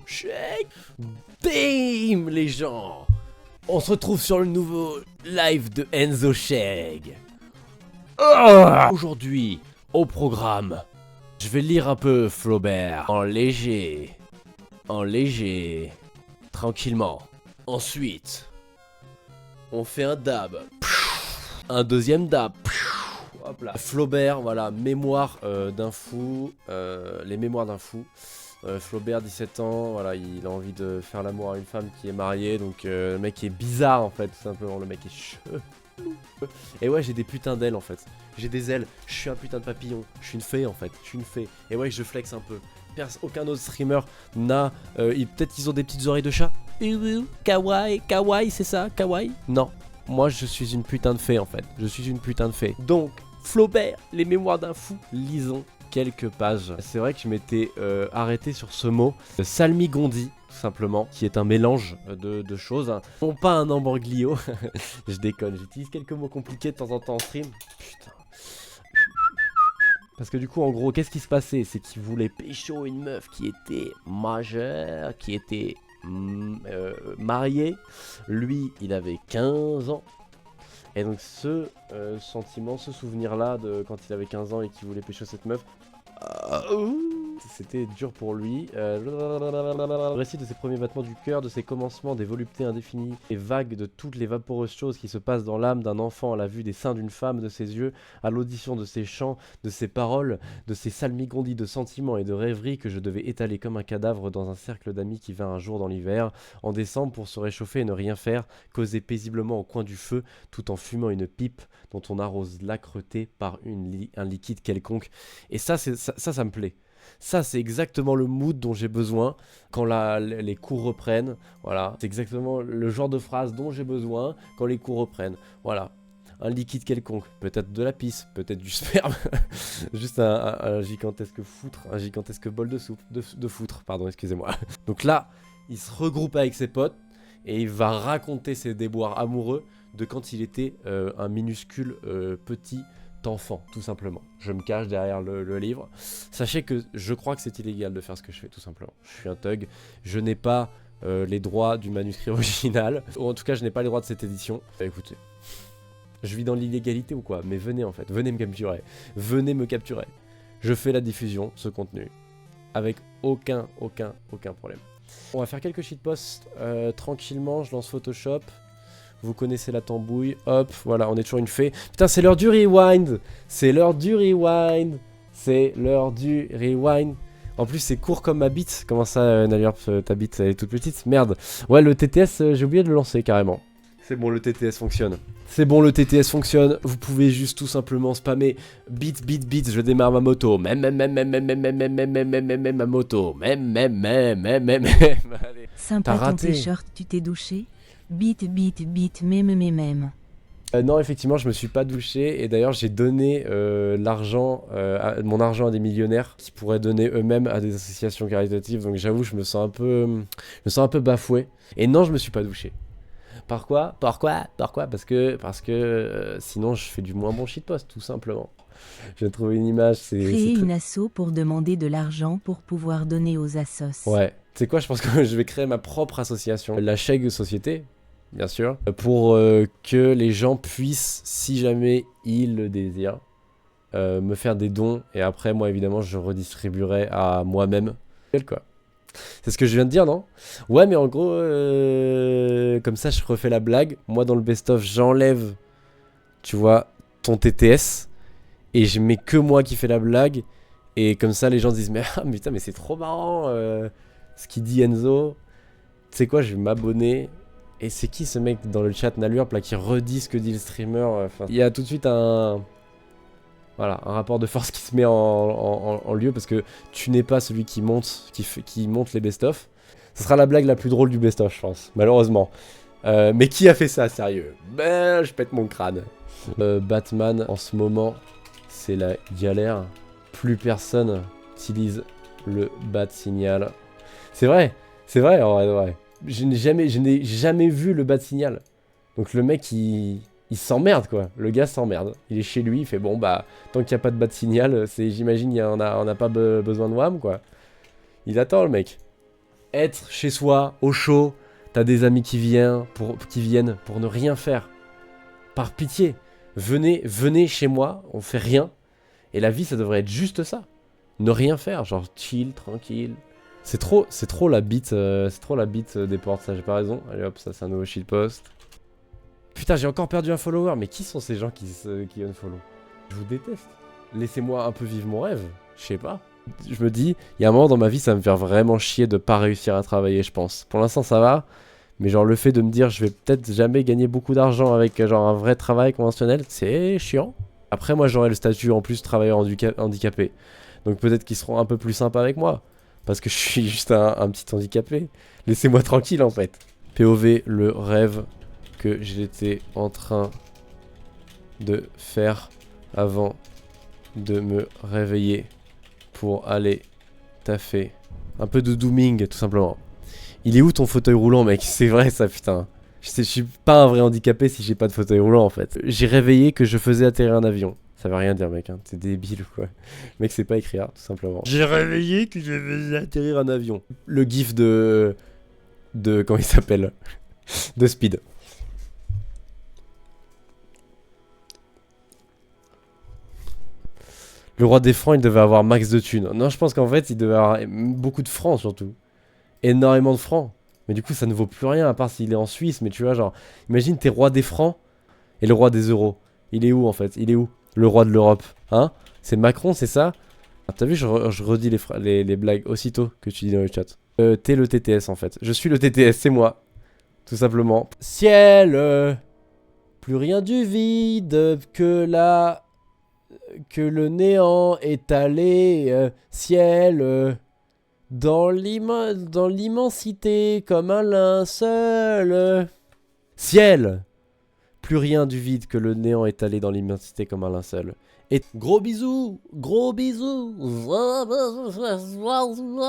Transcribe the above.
Shake. Damn les gens. On se retrouve sur le nouveau live de Enzo Shake. Aujourd'hui, au programme, je vais lire un peu Flaubert en léger, tranquillement. Ensuite, on fait un dab, un deuxième dab. Hop là. Flaubert, voilà, mémoire d'un fou, les mémoires d'un fou. Flaubert, 17 ans, voilà, il a envie de faire l'amour à une femme qui est mariée, donc le mec est bizarre en fait, tout simplement, le mec est chelou. Et ouais, j'ai des putains d'ailes en fait, j'ai des ailes, je suis un putain de papillon, je suis une fée en fait, je suis une fée. Et ouais, je flex un peu. Aucun autre streamer n'a, peut-être ils ont des petites oreilles de chat. Kawaii, c'est ça, kawaii? Non, moi je suis une putain de fée en fait, je suis une putain de fée. Donc, Flaubert, les mémoires d'un fou, lisons quelques pages. C'est vrai que je m'étais arrêté sur ce mot, salmigondi, tout simplement, qui est un mélange de choses. Non pas un ambroglio, je déconne, j'utilise quelques mots compliqués de temps en temps en stream. Putain. Parce que du coup, en gros, qu'est-ce qui se passait? C'est qu'il voulait pécho une meuf qui était majeure, qui était mariée. Lui, il avait 15 ans. Et donc ce sentiment, ce souvenir-là de quand il avait 15 ans et qu'il voulait pécho cette meuf, c'était dur pour lui. Le récit de ses premiers battements du cœur, de ses commencements, des voluptés indéfinies et vagues, de toutes les vaporeuses choses qui se passent dans l'âme d'un enfant à la vue des seins d'une femme, de ses yeux, à l'audition de ses chants, de ses paroles, de ses salmigondis de sentiments et de rêveries que je devais étaler comme un cadavre dans un cercle d'amis qui vint un jour dans l'hiver, en décembre pour se réchauffer et ne rien faire, causer paisiblement au coin du feu, tout en fumant une pipe dont on arrose l'âcreté par un liquide quelconque. Et ça me plaît. Ça, c'est exactement le mood dont j'ai besoin quand les cours reprennent. Voilà, c'est exactement le genre de phrase dont j'ai besoin quand les cours reprennent. Voilà, un liquide quelconque, peut-être de la pisse, peut-être du sperme, juste un gigantesque foutre, un gigantesque bol de soupe, de foutre, pardon, excusez-moi. Donc là, il se regroupe avec ses potes et il va raconter ses déboires amoureux de quand il était un minuscule petit enfant, tout simplement. Je me cache derrière le livre. Sachez que je crois que c'est illégal de faire ce que je fais, tout simplement. Je suis un thug, je n'ai pas les droits du manuscrit original, ou en tout cas je n'ai pas les droits de cette édition. Écoutez, je vis dans l'illégalité ou quoi? Mais venez en fait, venez me capturer, venez me capturer. Je fais la diffusion, ce contenu, avec aucun problème. On va faire quelques shitposts tranquillement, je lance Photoshop. Vous connaissez la tambouille, hop, voilà, on est toujours une fée. Putain, c'est l'heure du rewind. C'est l'heure du rewind. C'est l'heure du rewind. En plus, c'est court comme ma bite. Comment ça, Nalurp, ta bite, elle est toute petite? Merde. Ouais, le TTS, j'ai oublié de le lancer, carrément. C'est bon, le TTS fonctionne. C'est bon, le TTS fonctionne. Vous pouvez juste tout simplement spammer bit, je démarre ma moto. Ma moto. Allez. Sympa ton t-shirt, tu t'es douché? Bit, même. Non, effectivement, je me suis pas douché. Et d'ailleurs, j'ai donné mon argent à des millionnaires qui pourraient donner eux-mêmes à des associations caritatives. Donc j'avoue, je me sens un peu bafoué. Et non, je me suis pas douché. Pourquoi? Parce que sinon, je fais du moins bon shitpost, tout simplement. J'ai trouvé une image. Créer une asso pour demander de l'argent pour pouvoir donner aux assos. Ouais. Tu sais quoi, je pense que je vais créer ma propre association, la Shake Société, bien sûr, pour que les gens puissent, si jamais ils le désirent, me faire des dons. Et après, moi, évidemment, je redistribuerai à moi-même. Quoi. C'est ce que je viens de dire, non? Ouais, mais en gros, comme ça, je refais la blague. Moi, dans le best-of, j'enlève, tu vois, ton TTS. Et je mets que moi qui fais la blague. Et comme ça, les gens se disent, mais putain, mais c'est trop marrant ce qu'il dit Enzo. Tu sais quoi, je vais m'abonner. Et c'est qui ce mec dans le chat Nalurp là qui redit ce que dit le streamer? Il y a tout de suite un rapport de force qui se met en lieu parce que tu n'es pas celui qui monte les best-of. Ce sera la blague la plus drôle du best-of, je pense, malheureusement. Mais qui a fait ça, sérieux? Ben, je pète mon crâne. Batman, en ce moment, c'est la galère. Plus personne utilise le bat signal. C'est vrai, en vrai. Je n'ai jamais vu le bat signal. Donc le mec, il il s'emmerde quoi. Le gars s'emmerde. Il est chez lui, il fait bon bah tant qu'il n'y a pas de bas de signal, j'imagine on n'a pas besoin de WAM quoi. Il attend le mec. Être chez soi, au chaud, t'as des amis qui viennent pour ne rien faire. Par pitié, venez chez moi, on fait rien. Et la vie ça devrait être juste ça. Ne rien faire, genre chill, tranquille. C'est trop la bite, des portes, ça j'ai pas raison. Allez hop, ça c'est un nouveau shitpost. Putain, j'ai encore perdu un follower, mais qui sont ces gens qui unfollow? Je vous déteste. Laissez-moi un peu vivre mon rêve, je sais pas. Je me dis, il y a un moment dans ma vie, ça va me faire vraiment chier de pas réussir à travailler, je pense. Pour l'instant, ça va, mais genre le fait de me dire, je vais peut-être jamais gagner beaucoup d'argent avec genre un vrai travail conventionnel, c'est chiant. Après, moi, j'aurai le statut en plus travailleur handicapé. Donc peut-être qu'ils seront un peu plus sympas avec moi. Parce que je suis juste un petit handicapé. Laissez-moi tranquille en fait. POV, le rêve que j'étais en train de faire avant de me réveiller pour aller taffer. Un peu de dooming tout simplement. Il est où ton fauteuil roulant mec? C'est vrai ça putain. Je suis pas un vrai handicapé si j'ai pas de fauteuil roulant en fait. J'ai réveillé que je faisais atterrir un avion. Ça veut rien dire mec, hein. T'es débile ou quoi. Mec c'est pas écrire tout simplement. J'ai réveillé que je faisais atterrir un avion. Le gif de comment il s'appelle? De Speed. Le roi des francs il devait avoir max de thunes. Non je pense qu'en fait il devait avoir beaucoup de francs surtout. Énormément de francs. Mais du coup ça ne vaut plus rien à part s'il est en Suisse. Mais tu vois genre, imagine t'es roi des francs et le roi des euros. Il est où en fait? Il est où? Le roi de l'Europe, hein? C'est Macron, c'est ça? Ah, t'as vu, je redis les blagues aussitôt que tu dis dans le chat. T'es le TTS en fait. Je suis le TTS, c'est moi. Tout simplement. Ciel, plus rien du vide que le néant étalé. Ciel, dans l'immensité comme un linceul. Ciel, plus rien du vide que le néant étalé dans l'immensité comme un linceul. Et gros bisous, gros bisous.